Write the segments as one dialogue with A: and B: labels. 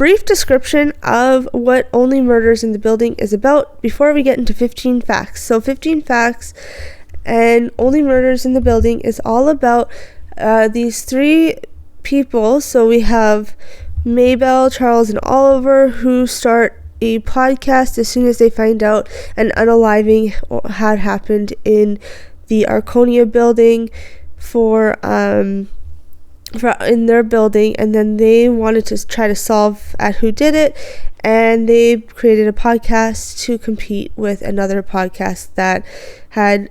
A: brief description of what Only Murders in the Building is about before we get into 15 facts. So 15 facts and Only Murders in the Building is all about these three people. So we have Maybelle, Charles, and Oliver, who start a podcast as soon as they find out an unaliving had happened in the Arconia building in their building, and then they wanted to try to solve at who did it, and they created a podcast to compete with another podcast that had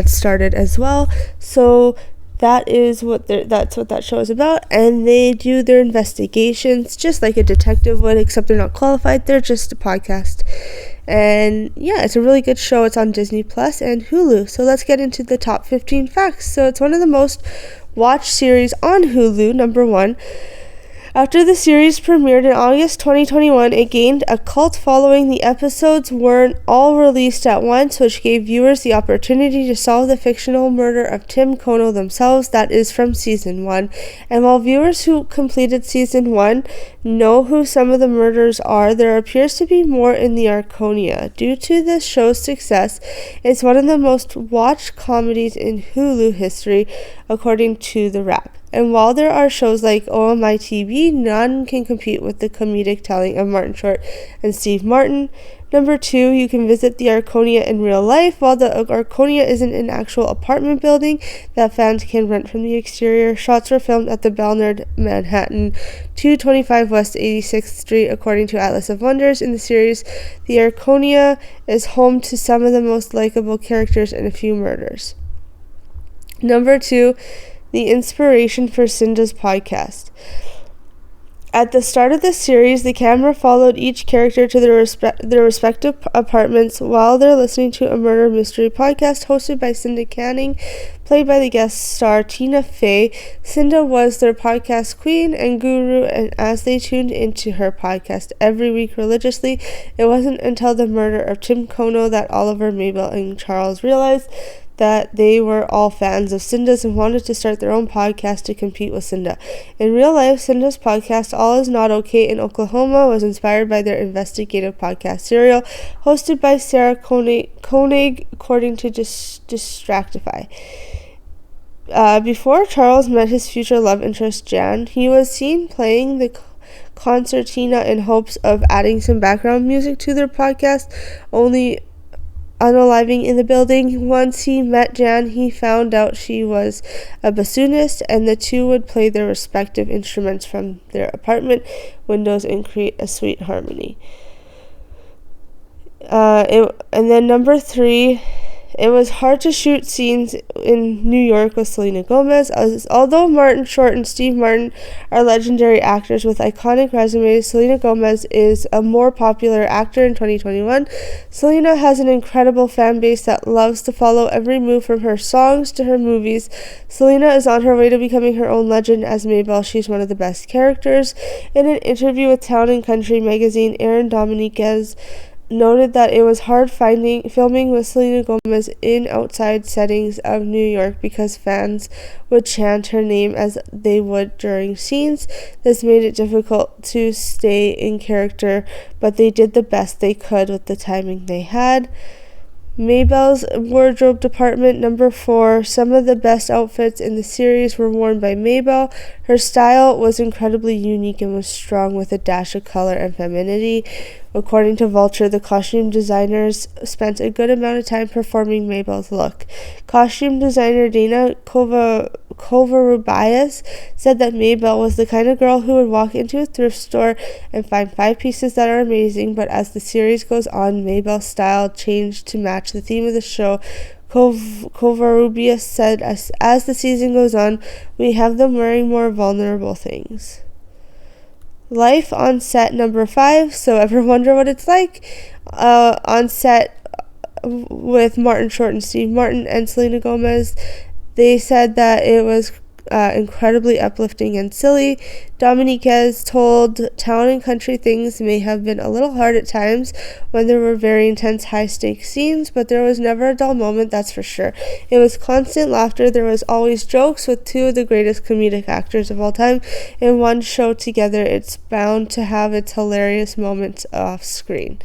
A: started as well. So that's what that show is about, and they do their investigations just like a detective would, except they're not qualified, they're just a podcast. And yeah, it's a really good show. It's on Disney Plus and Hulu. So let's get into the top 15 facts. So it's one of the most watched series on Hulu, number 1. After the series premiered in August 2021, it gained a cult following. The episodes weren't all released at once, which gave viewers the opportunity to solve the fictional murder of Tim Kono themselves, that is from Season 1. And while viewers who completed Season 1 know who some of the murders are, there appears to be more in the Arconia. Due to the show's success, it's one of the most watched comedies in Hulu history, according to The Wrap. And while there are shows like OMI-TV, none can compete with the comedic telling of Martin Short and Steve Martin. Number 2, you can visit the Arconia in real life. While the Arconia isn't an actual apartment building that fans can rent from the exterior, shots were filmed at the Bernard, Manhattan, 225 West 86th Street, according to Atlas of Wonders. In the series, the Arconia is home to some of the most likable characters and a few murders. Number 2, the inspiration for Cinda's podcast. At the start of the series, the camera followed each character to their respective apartments while they're listening to a murder mystery podcast hosted by Cinda Canning, played by the guest star Tina Fey. Cinda was their podcast queen and guru, and as they tuned into her podcast every week religiously, it wasn't until the murder of Tim Kono that Oliver, Maybelle, and Charles realized that they were all fans of Cinda's and wanted to start their own podcast to compete with Cinda. In real life, Cinda's podcast, All Is Not Okay in Oklahoma, was inspired by their investigative podcast serial, hosted by Sarah Koenig, according to Distractify. Before Charles met his future love interest, Jan, he was seen playing the concertina in hopes of adding some background music to their podcast, only unaliving in the building. Once he met Jan, he found out she was a bassoonist, and the two would play their respective instruments from their apartment windows and create a sweet harmony. And then number 3, it was hard to shoot scenes in New York with Selena Gomez. Although Martin Short and Steve Martin are legendary actors with iconic resumes, Selena Gomez is a more popular actor in 2021. Selena has an incredible fan base that loves to follow every move from her songs to her movies. Selena is on her way to becoming her own legend as Maybelle. She's one of the best characters. In an interview with Town & Country magazine, Aaron Dominguez noted that it was hard filming with Selena Gomez in outside settings of New York because fans would chant her name as they would during scenes. This made it difficult to stay in character, but they did the best they could with the timing they had. Maybelle's wardrobe department, number 4. Some of the best outfits in the series were worn by Maybelle. Her style was incredibly unique and was strong with a dash of color and femininity. According to Vulture, the costume designers spent a good amount of time performing Maybelle's look. Costume designer Dana Covarrubias said that Maybelle was the kind of girl who would walk into a thrift store and find 5 pieces that are amazing, but as the series goes on, Maybelle's style changed to match the theme of the show. Covarrubias said, as the season goes on, we have them wearing more vulnerable things. Life on set, number 5. So ever wonder what it's like on set with Martin Short and Steve Martin and Selena Gomez? They said that it was incredibly uplifting and silly. Dominiquez told Town and Country things may have been a little hard at times when there were very intense high-stakes scenes, but there was never a dull moment, that's for sure. It was constant laughter. There was always jokes with two of the greatest comedic actors of all time in one show together. It's bound to have its hilarious moments off screen.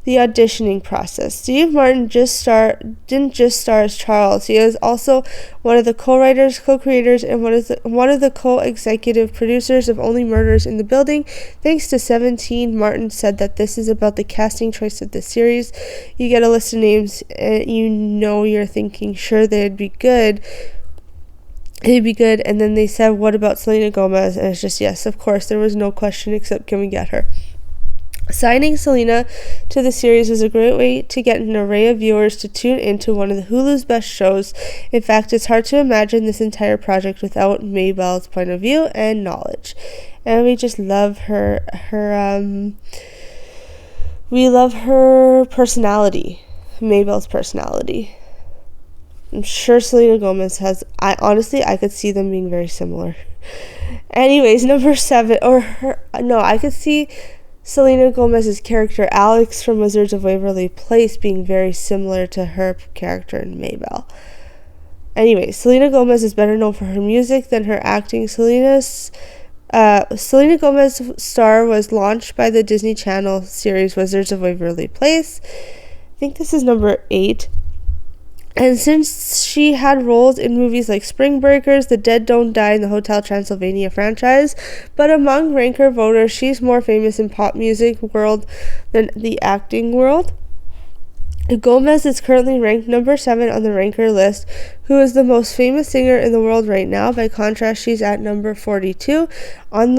A: The auditioning process. Steve Martin didn't just star as Charles. He is also one of the co-writers, co-creators, and one of the co-executive producers of Only Murders in the Building. Thanks to 17, Martin said that this is about the casting choice of the series. You get a list of names, and you're thinking, sure, they'd be good. And then they said, what about Selena Gomez? And it's just, yes, of course, there was no question except, can we get her? Signing Selena to the series was a great way to get an array of viewers to tune into one of the Hulu's best shows. In fact, it's hard to imagine this entire project without Maybelle's point of view and knowledge. And we just love we love her personality, Maybelle's personality. I'm sure Selena Gomez has, I could see them being very similar. Anyways, number 7, I could see Selena Gomez's character Alex from Wizards of Waverly Place being very similar to her character in Maybelle. Anyway, Selena Gomez is better known for her music than her acting. Selena Gomez's star was launched by the Disney Channel series Wizards of Waverly Place. I think this is number 8. And since she had roles in movies like Spring Breakers, The Dead Don't Die, and the Hotel Transylvania franchise, but among Ranker voters, she's more famous in pop music world than the acting world. Gomez is currently ranked number 7 on the Ranker list, who is the most famous singer in the world right now. By contrast, she's at number 42 on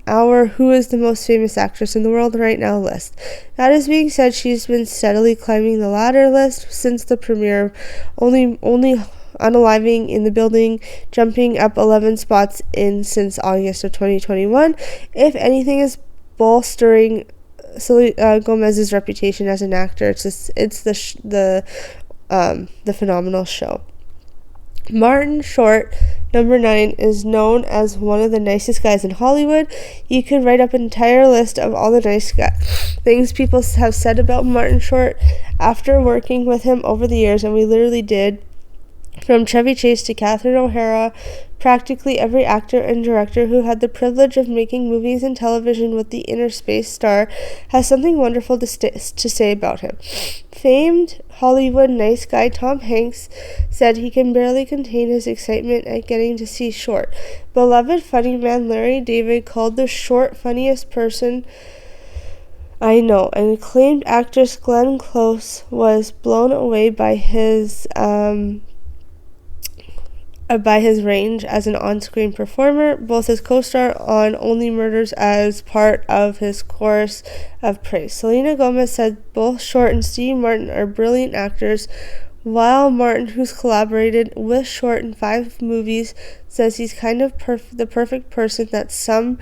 A: our Who is the most famous actress in the world right now list. That is being said, she's been steadily climbing the ladder list since the premiere, only unaliving in the building, jumping up 11 spots since August of 2021. If anything is bolstering Gomez's reputation as an actor, it's the phenomenal show. Martin Short, number 9, is known as one of the nicest guys in Hollywood. You could write up an entire list of all the nice things people have said about Martin Short after working with him over the years, and we literally did. From Chevy Chase to Catherine O'Hara, practically every actor and director who had the privilege of making movies and television with the inner space star has something wonderful to say about him. Famed Hollywood nice guy Tom Hanks said he can barely contain his excitement at getting to see Short. Beloved funny man Larry David called the Short funniest person I know, and acclaimed actress Glenn Close was blown away by his range as an on-screen performer, both as co-star on Only Murders as part of his chorus of praise. Selena Gomez said both Short and Steve Martin are brilliant actors, while Martin, who's collaborated with Short in 5 movies, says he's kind of the perfect person. That's some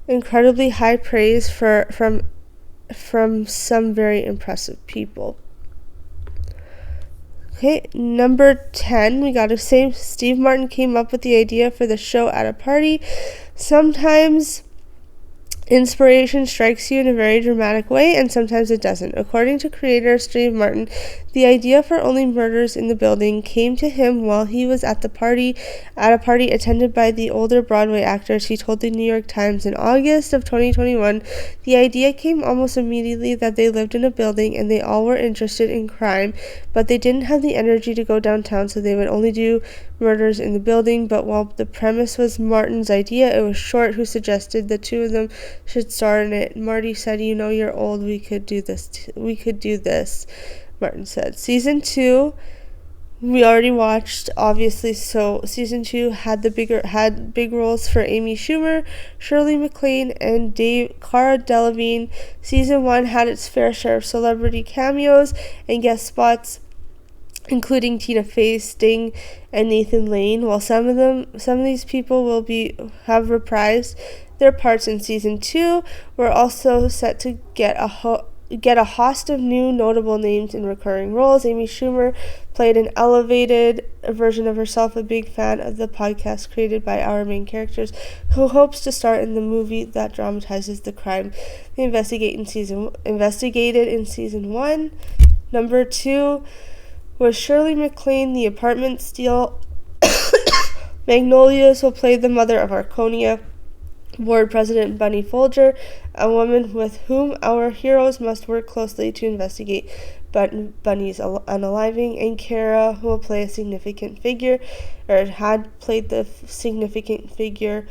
A: incredibly high praise from some very impressive people. Okay, number 10, we gotta say Steve Martin came up with the idea for the show at a party. Sometimes inspiration strikes you in a very dramatic way, and sometimes it doesn't. According to creator Steve Martin, the idea for Only Murders in the Building came to him while he was at a party attended by the older Broadway actors. He told the New York Times in August of 2021, the idea came almost immediately that they lived in a building and they all were interested in crime, but they didn't have the energy to go downtown, so they would only do murders in the building. But while the premise was Martin's idea, it was Short who suggested the two of them should star in it. Marty said, you're old, we could do this, Martin said. Season 2, we already watched, obviously, so season 2 had big roles for Amy Schumer, Shirley MacLaine, and Cara Delevingne. Season 1 had its fair share of celebrity cameos and guest spots, including Tina Fey, Sting, and Nathan Lane. While some of these people have reprised their parts in season 2, we're also set to get get a host of new notable names in recurring roles. Amy Schumer played an elevated version of herself, a big fan of the podcast created by our main characters, who hopes to star in the movie that dramatizes the crime they investigated in season 1. Number 2 was Shirley MacLaine, the apartment steal Magnolias, who played the mother of Arconia board president Bunny Folger, a woman with whom our heroes must work closely to investigate Bunny's unaliving, and Kara, who will play a significant figure, or had played the significant figure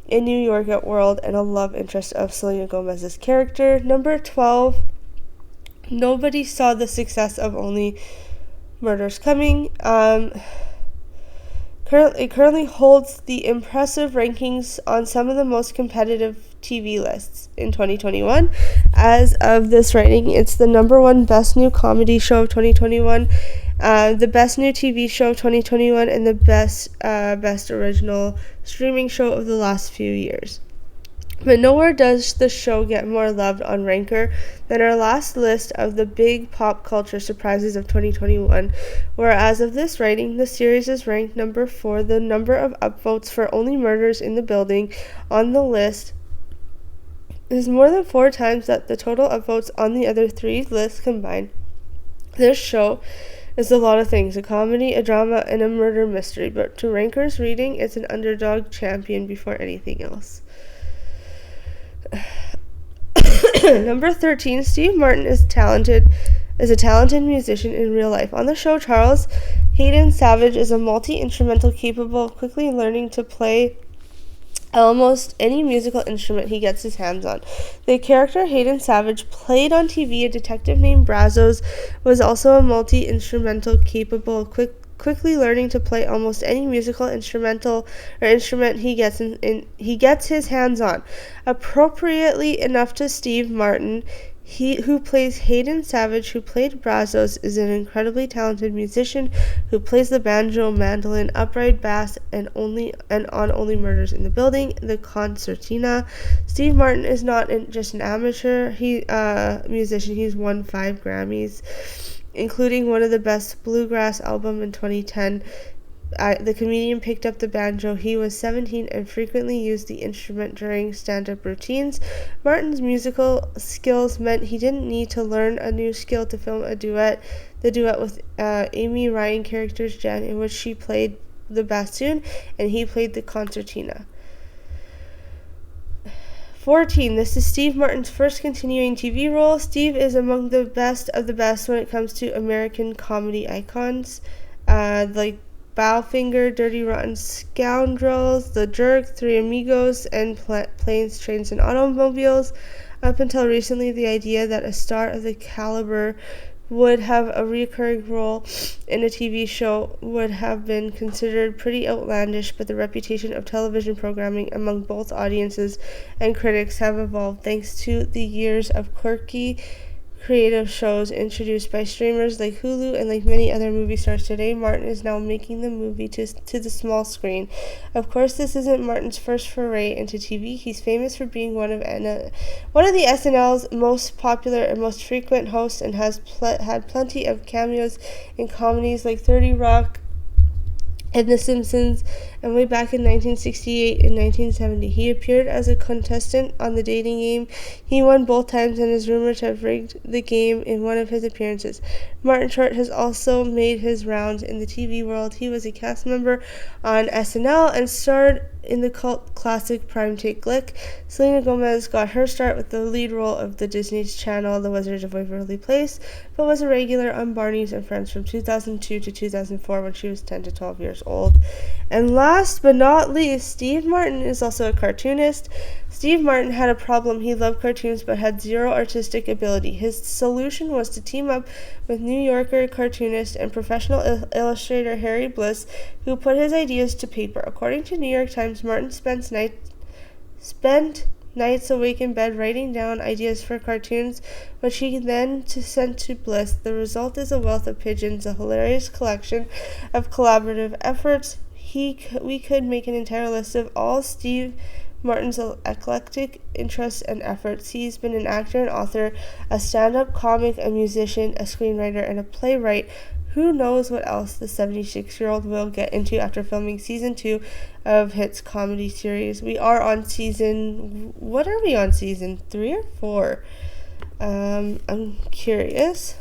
A: in New York at World, and a love interest of Selena Gomez's character. Number 12, nobody saw the success of Only Murders Coming. It currently holds the impressive rankings on some of the most competitive TV lists in 2021. As of this writing, it's the number 1 best new comedy show of 2021, the best new TV show of 2021, and the best original streaming show of the last few years. But nowhere does the show get more loved on Ranker than our last list of the big pop culture surprises of 2021, where as of this writing, the series is ranked number 4. The number of upvotes for Only Murders in the Building on the list is more than 4 times that the total upvotes on the other 3 lists combined. This show is a lot of things: a comedy, a drama, and a murder mystery, but to Ranker's reading, it's an underdog champion before anything else. Number 13, Steve Martin is a talented musician in real life. On the show, Charles Hayden Savage is a multi-instrumental capable of quickly learning to play almost any musical instrument he gets his hands on. The character Hayden Savage played on TV, a detective named Brazos, was also a multi-instrumental capable of quickly learning to play almost any musical instrument he gets his hands on. Appropriately enough to Steve Martin, who plays Hayden Savage, who played Brazos, is an incredibly talented musician who plays the banjo, mandolin, upright bass, and on Only Murders in the Building, the concertina. Steve Martin is not just an amateur musician. He's won 5 Grammys, including one of the best bluegrass album in 2010. The comedian picked up the banjo. He was 17 and frequently used the instrument during stand-up routines. Martin's musical skills meant he didn't need to learn a new skill to film the duet with Amy Ryan character's Jen, in which she played the bassoon and he played the concertina. 14. This is Steve Martin's first continuing TV role. Steve is among the best of the best when it comes to American comedy icons, like Bowfinger, Dirty Rotten Scoundrels, The Jerk, Three Amigos, and Planes, Trains, and Automobiles. Up until recently, the idea that a star of the caliber would have a recurring role in a TV show would have been considered pretty outlandish, but the reputation of television programming among both audiences and critics have evolved thanks to the years of quirky, creative shows introduced by streamers like Hulu, and like many other movie stars today, Martin is now making the movie to the small screen. Of course, this isn't Martin's first foray into TV. He's famous for being one of the SNL's most popular and most frequent hosts, and has had plenty of cameos in comedies like 30 Rock and The Simpsons, and way back in 1968 and 1970. He appeared as a contestant on The Dating Game. He won both times and is rumored to have rigged the game in one of his appearances. Martin Short has also made his rounds in the TV world. He was a cast member on SNL and starred in the cult classic Prime Take Glick. Selena Gomez got her start with the lead role of the Disney Channel The Wizards of Waverly Place, but was a regular on Barney's and Friends from 2002 to 2004 when she was 10 to 12 years old. And last but not least, Steve Martin is also a cartoonist. Steve Martin had a problem. He loved cartoons but had zero artistic ability. His solution was to team up with New Yorker cartoonist and professional illustrator Harry Bliss, who put his ideas to paper. According to New York Times, Martin spent nights awake in bed writing down ideas for cartoons, which he then sent to Bliss. The result is a wealth of pigeons, a hilarious collection of collaborative efforts. We could make an entire list of all Steve Martin's eclectic interests and efforts. He's been an actor and author, a stand-up comic, a musician, a screenwriter, and a playwright. Who knows what else the 76-year-old will get into after filming season 2 of Hit's comedy series. We are on season... What are we on? Season 3 or 4? I'm curious.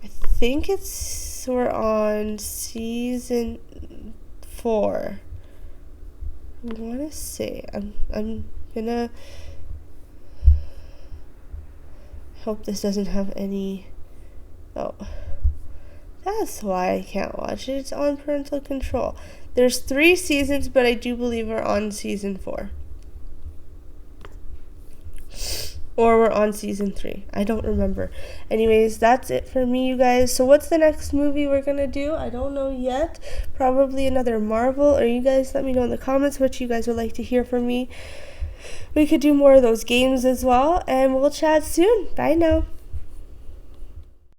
A: I think we're on season 4. I want to say I'm gonna hope this doesn't have any. Oh, that's why I can't watch it. It's on parental control. There's 3 seasons, but I do believe we're on season 4. Or we're on season 3. I don't remember. Anyways, that's it for me, you guys. So what's the next movie we're going to do? I don't know yet. Probably another Marvel. Or you guys let me know in the comments what you guys would like to hear from me. We could do more of those games as well. And we'll chat soon. Bye now.